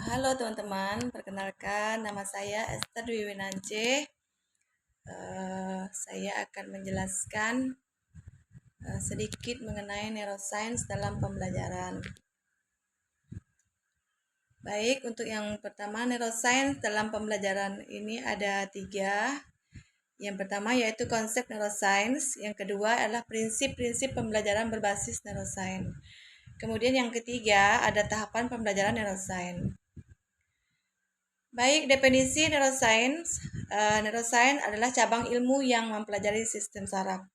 Halo teman-teman, perkenalkan nama saya Esther Dwi Winance. Saya akan menjelaskan sedikit mengenai neuroscience dalam pembelajaran. Baik, untuk yang pertama neuroscience dalam pembelajaran ini ada 3. Yang pertama yaitu konsep neuroscience, yang kedua adalah prinsip-prinsip pembelajaran berbasis neuroscience. Kemudian yang ketiga ada tahapan pembelajaran neuroscience. Baik, definisi neuroscience. Neuroscience adalah cabang ilmu yang mempelajari sistem saraf,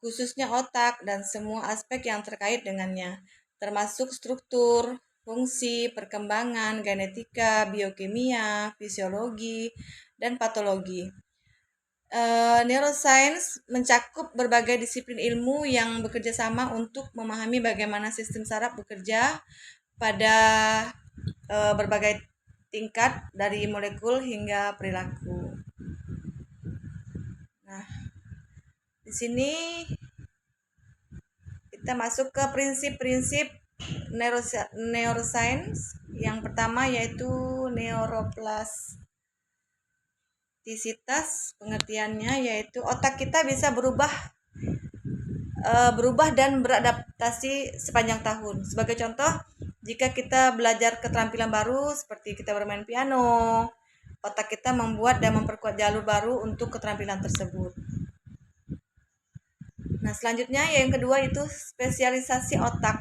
khususnya otak dan semua aspek yang terkait dengannya, termasuk struktur, fungsi, perkembangan, genetika, biokimia, fisiologi, dan patologi. Neuroscience mencakup berbagai disiplin ilmu yang bekerja sama untuk memahami bagaimana sistem saraf bekerja pada berbagai tingkat dari molekul hingga perilaku. Nah, di sini kita masuk ke prinsip-prinsip neuroscience. Yang pertama yaitu neuroplastisitas. Pengertiannya yaitu otak kita bisa berubah dan beradaptasi sepanjang tahun. Sebagai contoh, jika kita belajar keterampilan baru seperti kita bermain piano, otak kita membuat dan memperkuat jalur baru untuk keterampilan tersebut. Nah, selanjutnya yang kedua itu spesialisasi otak.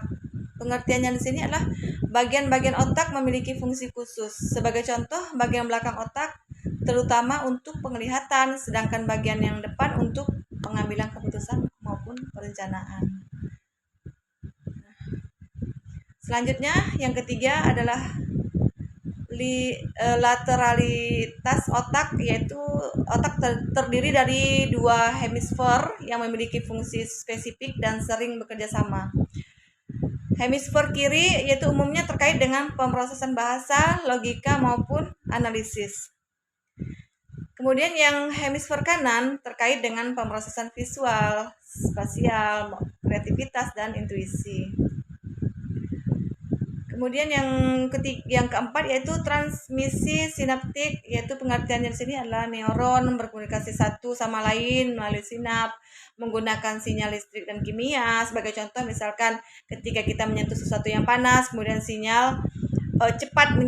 Pengertiannya di sini adalah bagian-bagian otak memiliki fungsi khusus. Sebagai contoh, bagian belakang otak terutama untuk penglihatan, sedangkan bagian yang depan untuk pengambilan keputusan maupun perencanaan. Selanjutnya, yang ketiga adalah lateralitas otak, yaitu otak terdiri dari 2 hemisfer yang memiliki fungsi spesifik dan sering bekerja sama. Hemisfer kiri yaitu umumnya terkait dengan pemrosesan bahasa, logika maupun analisis. Kemudian yang hemisfer kanan terkait dengan pemrosesan visual, spasial, kreativitas dan intuisi. Kemudian yang keempat yaitu transmisi sinaptik, yaitu pengertiannya di sini adalah neuron berkomunikasi satu sama lain melalui sinap menggunakan sinyal listrik dan kimia. Sebagai contoh misalkan ketika kita menyentuh sesuatu yang panas, kemudian sinyal cepat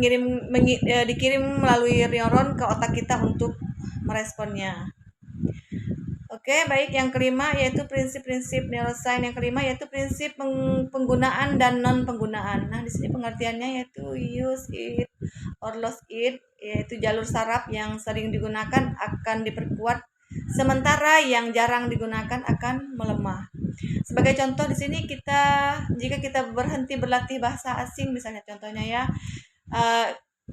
dikirim melalui neuron ke otak kita untuk meresponnya. Oke, baik. Yang kelima yaitu prinsip-prinsip neuroscience. Yang kelima yaitu prinsip penggunaan dan non-penggunaan. Nah, di sini pengertiannya yaitu use it or lose it, yaitu jalur saraf yang sering digunakan akan diperkuat, sementara yang jarang digunakan akan melemah. Sebagai contoh di sini jika kita berhenti berlatih bahasa asing, misalnya contohnya ya,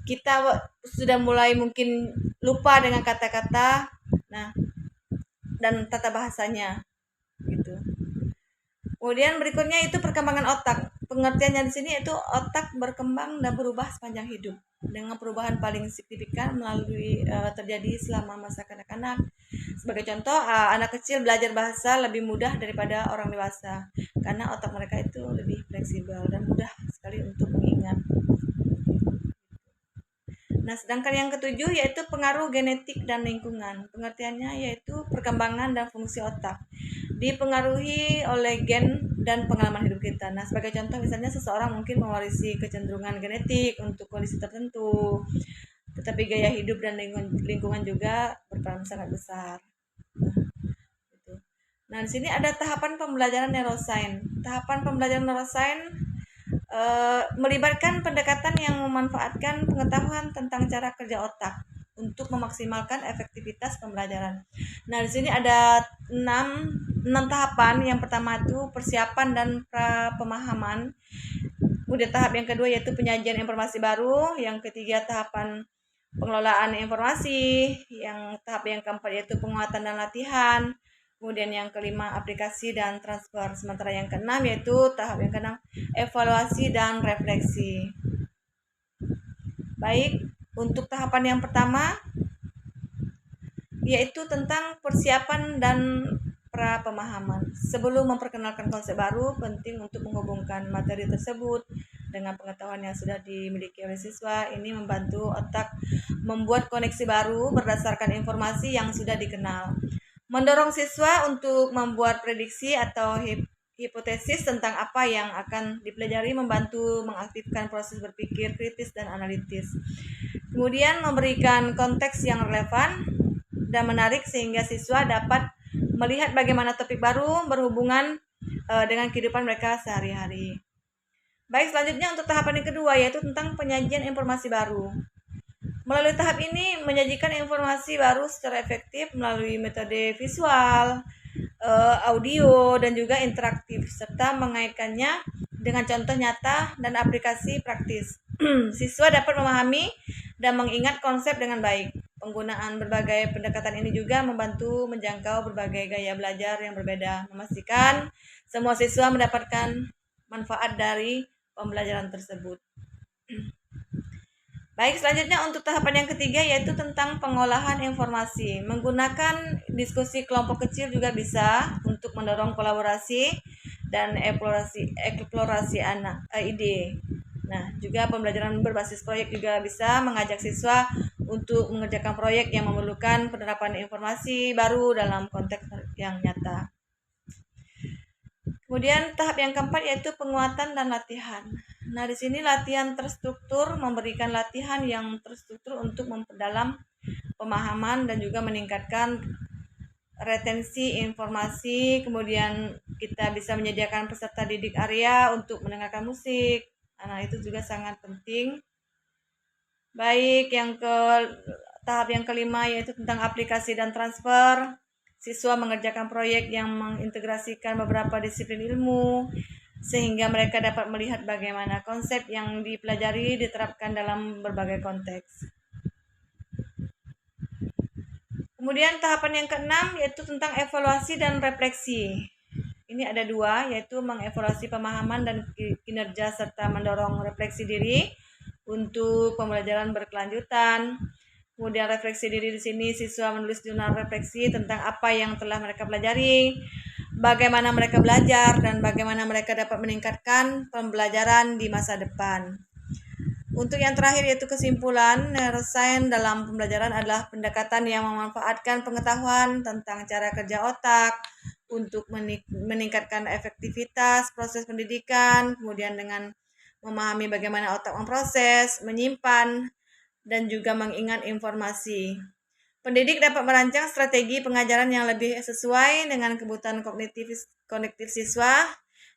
kita sudah mulai mungkin lupa dengan kata-kata, nah, dan tata bahasanya gitu. Kemudian berikutnya itu perkembangan otak. Pengertiannya di sini itu otak berkembang dan berubah sepanjang hidup dengan perubahan paling signifikan terjadi selama masa kanak-kanak. Sebagai contoh, anak kecil belajar bahasa lebih mudah daripada orang dewasa karena otak mereka itu lebih fleksibel dan mudah sekali untuk mengingat. Nah, sedangkan yang ketujuh yaitu pengaruh genetik dan lingkungan. Pengertiannya yaitu perkembangan dan fungsi otak dipengaruhi oleh gen dan pengalaman hidup kita. Nah, sebagai contoh misalnya seseorang mungkin mewarisi kecenderungan genetik untuk kondisi tertentu, tetapi gaya hidup dan lingkungan juga berperan sangat besar. Nah, di sini ada tahapan pembelajaran neuroscience. Tahapan pembelajaran neuroscience melibatkan pendekatan yang memanfaatkan pengetahuan tentang cara kerja otak untuk memaksimalkan efektivitas pembelajaran. Nah, di sini ada 6 tahapan. Yang pertama itu persiapan dan pemahaman. Kemudian tahap yang kedua yaitu penyajian informasi baru. Yang ketiga tahapan pengelolaan informasi. Yang tahap yang keempat yaitu penguatan dan latihan. Kemudian yang kelima aplikasi dan transfer. Sementara yang keenam yaitu tahap yang keenam evaluasi dan refleksi. Baik, untuk tahapan yang pertama yaitu tentang persiapan dan pemahaman. Sebelum memperkenalkan konsep baru, penting untuk menghubungkan materi tersebut dengan pengetahuan yang sudah dimiliki oleh siswa, ini membantu otak membuat koneksi baru berdasarkan informasi yang sudah dikenal. Mendorong siswa untuk membuat prediksi atau hipotesis tentang apa yang akan dipelajari, membantu mengaktifkan proses berpikir kritis dan analitis. Kemudian memberikan konteks yang relevan dan menarik sehingga siswa dapat melihat bagaimana topik baru berhubungan dengan kehidupan mereka sehari-hari. Baik, selanjutnya untuk tahapan yang kedua yaitu tentang penyajian informasi baru. Melalui tahap ini menyajikan informasi baru secara efektif melalui metode visual, audio, dan juga interaktif, serta mengaitkannya dengan contoh nyata dan aplikasi praktis. Siswa dapat memahami dan mengingat konsep dengan baik. Penggunaan berbagai pendekatan ini juga membantu menjangkau berbagai gaya belajar yang berbeda, memastikan semua siswa mendapatkan manfaat dari pembelajaran tersebut. Baik, selanjutnya untuk tahapan yang ketiga yaitu tentang pengolahan informasi. Menggunakan diskusi kelompok kecil juga bisa untuk mendorong kolaborasi dan eksplorasi ide. Nah, juga pembelajaran berbasis proyek juga bisa mengajak siswa untuk mengerjakan proyek yang memerlukan penerapan informasi baru dalam konteks yang nyata. Kemudian tahap yang keempat yaitu penguatan dan latihan. Nah, di sini latihan terstruktur memberikan latihan yang terstruktur untuk memperdalam pemahaman dan juga meningkatkan retensi informasi. Kemudian kita bisa menyediakan peserta didik area untuk mendengarkan musik. Nah, itu juga sangat penting. Baik, tahap yang kelima yaitu tentang aplikasi dan transfer. Siswa mengerjakan proyek yang mengintegrasikan beberapa disiplin ilmu sehingga mereka dapat melihat bagaimana konsep yang dipelajari diterapkan dalam berbagai konteks. Kemudian tahapan yang keenam yaitu tentang evaluasi dan refleksi. Ini ada dua, yaitu mengevaluasi pemahaman dan kinerja serta mendorong refleksi diri untuk pembelajaran berkelanjutan. Kemudian refleksi diri di sini siswa menulis jurnal refleksi tentang apa yang telah mereka pelajari, bagaimana mereka belajar, dan bagaimana mereka dapat meningkatkan pembelajaran di masa depan. Untuk yang terakhir yaitu kesimpulan, neuroscience dalam pembelajaran adalah pendekatan yang memanfaatkan pengetahuan tentang cara kerja otak untuk meningkatkan efektivitas proses pendidikan, kemudian dengan memahami bagaimana otak memproses, menyimpan, dan juga mengingat informasi. Pendidik dapat merancang strategi pengajaran yang lebih sesuai dengan kebutuhan kognitif siswa.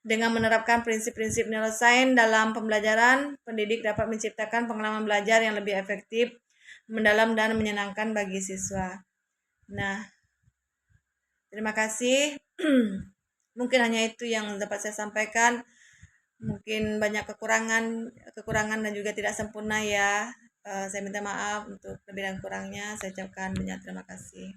Dengan menerapkan prinsip-prinsip neuroscience dalam pembelajaran, pendidik dapat menciptakan pengalaman belajar yang lebih efektif, mendalam, dan menyenangkan bagi siswa. Nah, terima kasih. Mungkin hanya itu yang dapat saya sampaikan. Mungkin banyak kekurangan dan juga tidak sempurna ya. Saya minta maaf untuk lebih dan kurangnya. Saya ucapkan banyak terima kasih.